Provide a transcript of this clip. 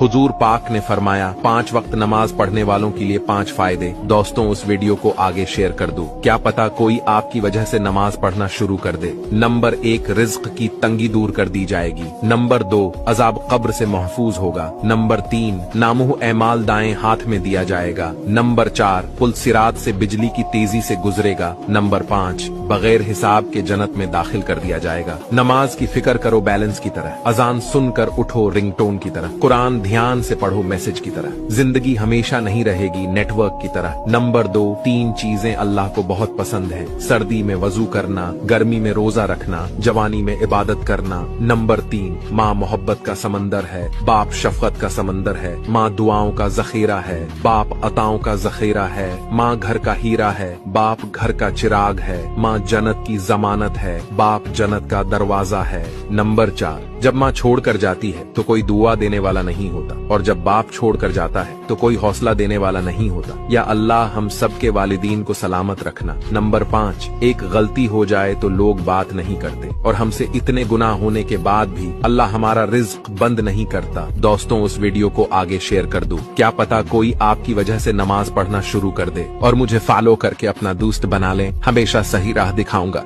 हुजूर पाक ने फरमाया 5 वक्त नमाज पढ़ने वालों के लिए 5 फायदे। दोस्तों उस वीडियो को आगे शेयर कर दो, क्या पता कोई आपकी वजह से नमाज पढ़ना शुरू कर दे। नंबर 1, रिज्क की तंगी दूर कर दी जाएगी। नंबर 2, अजाब कब्र से महफूज होगा। नंबर 3, नामुह एमाल दाएं हाथ में दिया जाएगा। नंबर 4, पुल सिरात से बिजली की तेजी से गुजरेगा। नंबर 5, बगैर हिसाब के जन्नत में दाखिल कर दिया जाएगा। नमाज की फिक्र करो बैलेंस की तरह, अजान सुनकर उठो रिंगटोन की तरह, कुरान ध्यान से पढ़ो मैसेज की तरह। जिंदगी हमेशा नहीं रहेगी नेटवर्क की तरह। नंबर 2, 3 चीजें अल्लाह को बहुत पसंद है, सर्दी में वजू करना, गर्मी में रोजा रखना, जवानी में इबादत करना। नंबर 3, माँ मोहब्बत का समंदर है, बाप शफकत का समंदर है, माँ दुआओं का जखीरा है, बाप अताओं का जखीरा है, माँ घर का हीरा है, बाप घर का चिराग है, माँ जन्नत की जमानत है, बाप जन्नत का दरवाजा है। नंबर 4, जब माँ छोड़कर जाती है तो कोई दुआ देने वाला नहीं होता, और जब बाप छोड़कर जाता है तो कोई हौसला देने वाला नहीं होता। या अल्लाह हम सब के वालिदीन को सलामत रखना। नंबर 5, एक गलती हो जाए तो लोग बात नहीं करते, और हमसे इतने गुनाह होने के बाद भी अल्लाह हमारा रिज्क बंद नहीं करता। दोस्तों उस वीडियो को आगे शेयर कर दो, क्या पता कोई आपकी वजह से नमाज पढ़ना शुरू कर दे। और मुझे फॉलो करके अपना दोस्त बना ले, हमेशा सही राह दिखाऊंगा।